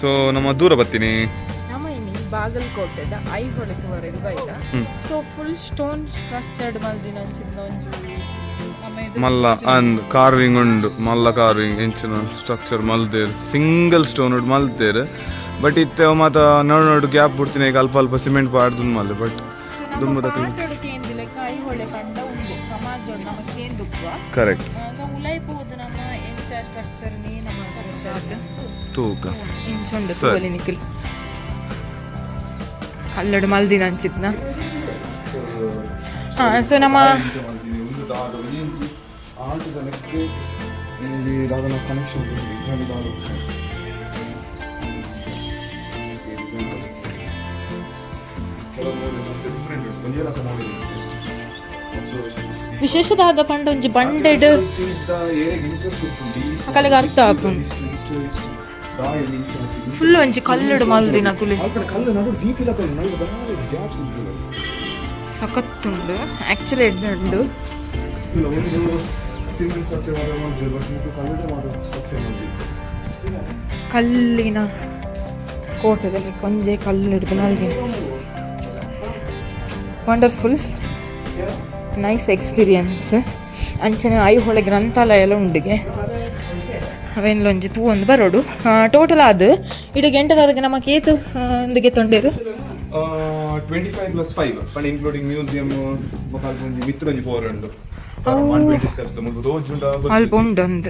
so ನಮ್ಮ ದೂರ ಬರ್ತೀನಿ ನಮ್ಮ ಇನ್ನಿ ಬಾಗಲಕೋಟೆದ ಐಹೊಳೆವರೆಗೆ ಬೈದ ಸೊ ಫುಲ್ ಸ್ಟೋನ್ ಸ್ಟ್ರಕ್ಚರ್ಡ್ ಮಲ್ದಿನ ಒಂಜಿ ಮಲ್ಲ ಅಂದ್ ಕಾರ್ವಿಂಗ್ ಉಂಡು ಮಲ್ಲ ಕಾರ್ವಿಂಗ್ ಎಂಚಿನ ಸ್ಟ್ರಕ್ಚರ್ ಮಲ್ದೇರ್ ಸಿಂಗಲ್ ಸ್ಟೋನ್ ಉಡ್ ಮಲ್ತೇರ್ ಬಟ್ ಇತ್ತೆ ಮಾತ ನೋಡು ನೋಡು ಗ್ಯಾಪ್ ಬಿಡ್ತೀನಿ ಈಗ ಅಲ್ಪ ಅಲ್ಪ ಸಿಮೆಂಟ್ ಪಾಡ್ದು ಮಲ್ಲೆ ಬಟ್ ದುಮ್ಮದ ಕರೆಕ್ಟ್ ತೂಕ ಇಂಚೊಂಡು ತೂವಲಿ ನಿಖಿಲ್ ಅಲ್ಲಡು ಮಲ್ದಿನ ಅಂಚಿತ್ನ ಸೊ ನಮ್ಮ ವಿಶೇಷದಾದ ಪಂಡ ಒಂಜಿ ಬಂಡೆಡ್ ಅಕಲೆಗ್ ಅರ್ಥ ಆಪುಂಡು ಫುಲ್ ಒಂಜಿ ಕಲ್ಲುಡು ಮಲ್ದಿನ ತುಲಿ ಸಖತ್ತುಂಡು ಆಕ್ಚುಲಿ ಎಡ್ಡುಂಡು ಕಲ್ಲಿನ ಕೋಟೆದಲ್ಲಿ ಕೊಂಜೆ ಕಲ್ಲಿಡ್ದು ಮಲ್ದಿನ ವಂಡರ್ಫುಲ್ ನೈಸ್ ಎಕ್ಸ್ಪೀರಿಯನ್ಸ್ ಅಂಚನೆ ಐಹೊಳೆ ಗ್ರಂಥಾಲಯ ಎಲ್ಲ ಉಂಡಿಗೆ ಅವೇನ್ಲ ಒಂಜಿ ತೂ ಒಂದು ಬರೋಡು ಟೋಟಲ್ ಆದ್ ಇಡಗೆ ಎಂಟದಾದಕ್ಕೆ ನಮ್ಮ ಕೇತು ಒಂದಿಗೆ ತೊಂಡೇರು 25+5 ಪಂಡ ಇನ್ಕ್ಲೂಡಿಂಗ್ ಮ್ಯೂಸಿಯಂ ಒಂಜಿ ಮಿತ್ರ ಒಂಜಿ ಪೋರ್ ಉಂಡು 120 ಸ್ಟೆಪ್ಸ್ ಮುಲ್ಪ ದೋಜುಂಡ ಅಲ್ಪ ಉಂಡು ಅಂದ್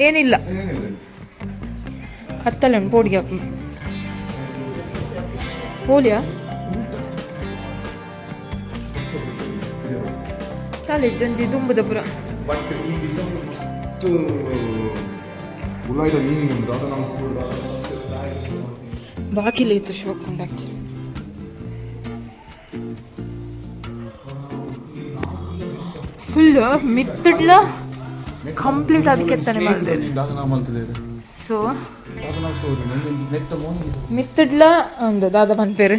ಏನಿಲ್ಲ ಕತ್ತಲೆ ಉಂಟು ಪೋಡಿಗೆ ಹೋಲಿಯಾ ಕಾಲೇಜ್ ಒಂಜಿ ದುಂಬುದ ಪುರ ಬಾಕಿಲಿ ಇತ್ತು ಶೋಕುಂಡು ಆಕ್ಚುಲಿ ಫುಲ್ ಮಿತ್ತಡ್ಲ ಕಂಪ್ಲೀಟ್ ಅದಕ್ಕೆ ತಾನೆ ಮಾಡಿದೆ ಸೊ ಮಿತ್ತಡ್ಲ ಒಂದು ದಾದ ಪನ್ಪೇರು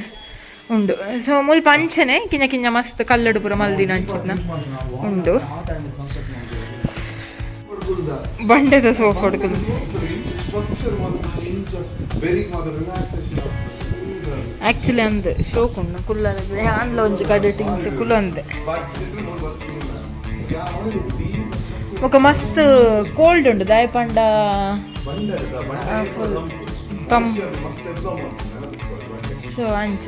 ಉಂಡು ಸೊ ಮುಲ್ಪ ಅಂಚನೆ ಕಿಂಜ ಕಿಂಜ ಮಸ್ತ್ ಕಲ್ಲಡು ಪುರ ಮಲ್ದಿನ ಅಂಚಿನ ಉಂಡು ಬಂಡೆದ ಸೋಫಾ ಹೊಡ್ಕುದು ಆಕ್ಚುಲಿ ಅಂದ್ ಶೋಕ್ ಉಂಡು ಕುಲ್ಲ ಆನ್ಲ ಒಂಜಿ ಕಡೆ ಟಿಂಚ ಕುಲ ಅಂದೆ ఒక మస్త్ కోల్డ్ ఉండు దాయపండ సో అంచ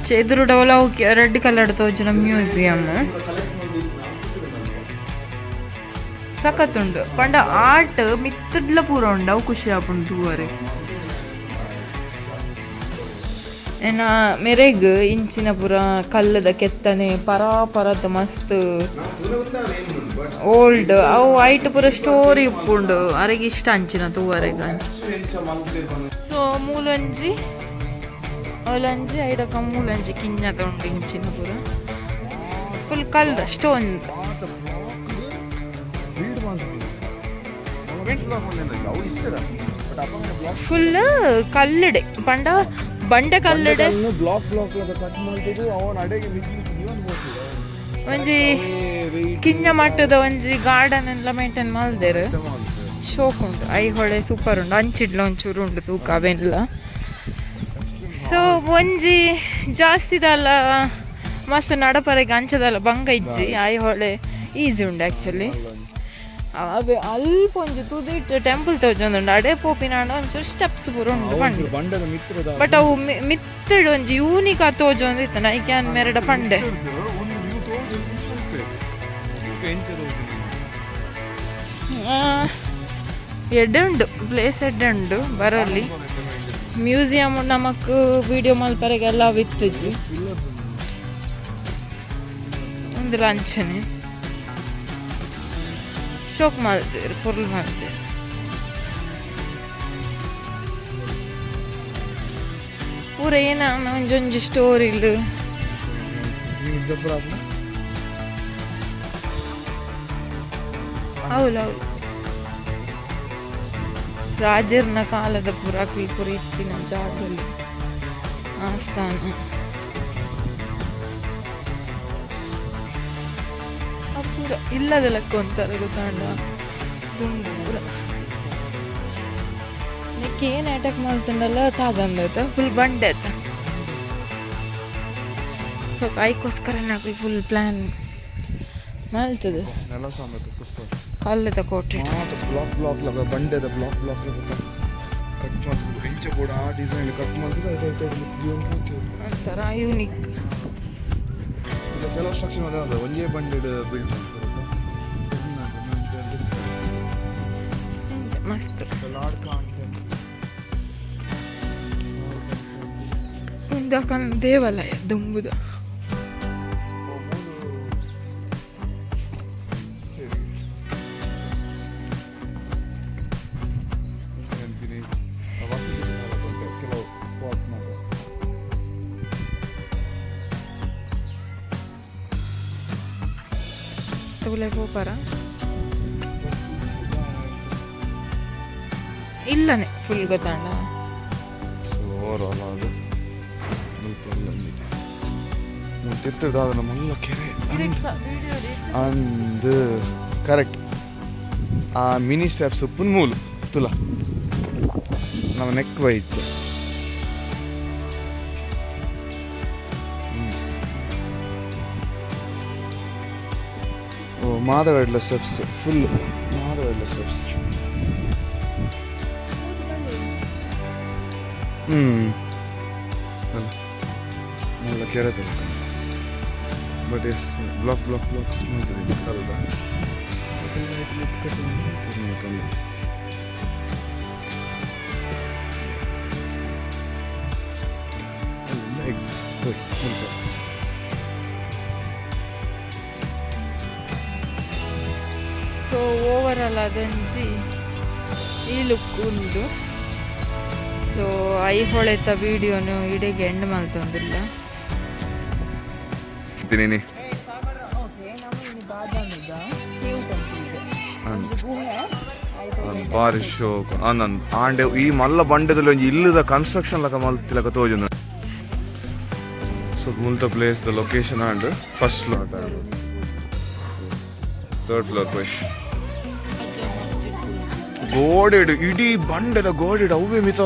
చెదురుడవల రెడ్ కలర్ తో వచ్చిన మ్యూజియం ಸಖತ್ ಉಂಡು ಪಂಡ ಆರ್ಟ್ ಮಿತ್ತಡ್ಲ ಪೂರ ಉಂಡು ಅವು ಖುಷಿ ಆಪುಂಡು ತೂವರೆ ಏನ ಮೆರೆಗ್ ಇಂಚಿನ ಪುರ ಕಲ್ಲದ ಕೆತ್ತನೆ ಪರಾಪರದ ಮಸ್ತ್ ಓಲ್ಡ್ ಅವು ಐಟ್ ಪುರ ಸ್ಟೋರಿ ಉಪ್ಪುಂಡು ಅರೆಗೆ ಇಷ್ಟ ಅಂಚಿನ ತೂವರೆಗ ಸೊ ಮೂಲಂಜಿ ಅವಲಂಜಿ ಐಡಕ ಮೂಲಂಜಿ ಕಿಂಜದ ಉಂಡು ಇಂಚಿನ ಪುರ ಫುಲ್ ಕಲ್ದ ಸ್ಟೋನ್ ಫುಲ್ ಕಲ್ಲಡೆ ಪಂಡ ಬಂಡೆ ಕಲ್ಲಡೆ ಒಂಜಿ ಕಿಂಜ ಮಟ್ಟದ ಒಂಜಿ ಗಾರ್ಡನ್ ಎಲ್ಲ ಮೇಂಟೈನ್ ಮಲ್ದೇರು ಶೋಕ್ ಉಂಟು ಐಹೊಳೆ ಸೂಪರ್ ಉಂಡು ಅಂಚಿಡ್ಲ ಒಂಚೂರು ಉಂಡು ತೂಕ ಅವೆಲ್ಲ ಸೊ ಒಂಜಿ ಜಾಸ್ತಿದಲ್ಲ ಮಸ್ತ್ ನಡಪರೆಗೆ ಅಂಚದಲ್ಲ ಬಂಗ ಇಜ್ಜಿ ಐಹೊಳೆ ಈಸಿ ಉಂಡು ಆ್ಯಕ್ಚುಲಿ ಅವೇ ಅಲ್ಪ ಒಂಜಿ ತುದಿಟ್ಟು ಟೆಂಪಲ್ ತೋಜೊಂದುಂಡು ಅಡೆ ಪೋಪಿನಾಂಡ ಒಂಚೂರು ಸ್ಟೆಪ್ಸ್ ಪೂರ ಉಂಡು ಪಂಡೆ ಬಟ್ ಅವು ಮಿತ್ತಡು ಒಂಜಿ ಯೂನಿಕ್ ಆ ತೋಜೊಂದಿತ್ತು ನೈ ಕ್ಯಾನ್ ಮೆರಡ ಪಂಡೆ ಎಡ್ಡೆ ಉಂಡು ಪ್ಲೇಸ್ ಎಡ್ಡೆ ಉಂಡು ಬರಲ್ಲಿ ಮ್ಯೂಸಿಯಂ ನಮಕ್ ವಿಡಿಯೋ ಮಲ್ಪರೆಗೆಲ್ಲ ವಿತ್ತಜಿ ಒಂದು ಲಂಚನೆ ಶೋಕ್ ಮಾಡ್ತೀರಿ ಪೊರ್ಲು ಮಾಡ್ತೀರಿ ಪೂರ ಏನ ಒಂಜೊಂಜಿ ಸ್ಟೋರಿಲು ಹೌದು ರಾಜರ್ನ ಕಾಲದ ಪುರಾಕಿ ಇತ್ತಿನ ಜಾಗದಲ್ಲಿ ಆಸ್ಥಾನ ಅಪೂರ ಇಲ್ಲದ ಲೆಕ್ಕ ಅಂತಾರೆ ಗೊತ್ತಾಂಡ ದೂರ ನಿಕ್ಕೆ ಏನು ಅಟ್ಯಾಕ್ ಮಾಡ್ತಂಡಲ್ಲ ತಾಗಂದೈತ ಫುಲ್ ಬಂಡೆ ಆಯ್ತ ಸೊ ಕಾಯ್ಕೋಸ್ಕರ ನಾವು ಫುಲ್ ಪ್ಲ್ಯಾನ್ ಮಾಡ್ತದೆ ನೆಲ ಸಮೇತ ಸೂಪರ್ ಕಲ್ಲದ ಕೋಟೆ ಬ್ಲಾಕ್ ಬ್ಲಾಕ್ ಲಗ ಬಂಡೆದ ಬ್ಲಾಕ್ ಬ್ಲಾಕ್ ಕಟ್ ಮಾಡ್ಬೋದು ಇಂಚ ಕೂಡ ಆ ಡಿಸೈನ್ ಕಟ್ ಮಾಡಿದ್ರೆ ಒಂಥರ ಯೂನಿಕ್ ಕೆಲವು ಸ್ಟ್ರಕ್ಚರ್ ಅದ ಒಂದೇ ಬಂಡೆದ ಬಿಲ್ಡ್ ಮಸ್ತ್ ಒಂದು ದೇವಾಲಯ ದುಂಬುದ ಕೆಲವು ಸ್ಪಾಟ್ ತಗೊಳ್ಳೆ ಹೋಪಾರ ಇಲ್ಲನೆ ಫುಲ್ ಗೊತ್ತಾಂಡ ಓವರಾಲ್ ಅದು ತಿರ್ತದಾದ ಮಲ್ಲ ಕೆರೆ ಅಂದು ಕರೆಕ್ಟ್ ಆ ಮಿನಿ ಸ್ಟೆಪ್ಸ್ ಪುನ್ಮೂಲು ತುಲ ನಮ್ಮ ನೆಕ್ ವೈಚ್ ಓ ಮಾದವೆಡ್ಲ ಸ್ಟೆಪ್ಸ್ ಫುಲ್ ಮಾದವೆಡ್ಲ ಸ್ಟೆಪ್ಸ್ ಅಲ್ಲ ಮಲ್ಲ ಕೆರೆ ತನಕ ಬಟ್ ಎಸ್ ಬ್ಲಾಕ್ ಮಾಡ್ತೀನಿ ಕಲ್ದ ಸೊ ಓವರಾಲ್ ಅದಂಜಿ ಈ ಲುಕ್ ಉಂಟು ಸೊ ಐ ಹೊಳೆತ ವಿಡಿಯೋನು ಇಡೆಗೆ ಎಂಡ್ ಮಾಡ್ತಂದಿಲ್ಲ ಬಾರಿ ಶೋಕ್ ಆನಂದ್ ಆಂಡೆ ಈ ಮಲ್ಲ ಬಂಡೆದಲ್ಲಿ ಒಂಜಿ ಇಲ್ಲದ ಕನ್ಸ್ಟ್ರಕ್ಷನ್ ಲಕ ಮಲ್ತಿಲಕ ತೋಜುಂಡು ಸೊ ಮುಲ್ತ ಪ್ಲೇಸ್ ದ location and first floor third floor ಪೋಯ್ ಗೋಡೆಡು ಇಡೀ ಬಂಡೆದ ಗೋಡೆಡು ಅವೇ ಮಿತ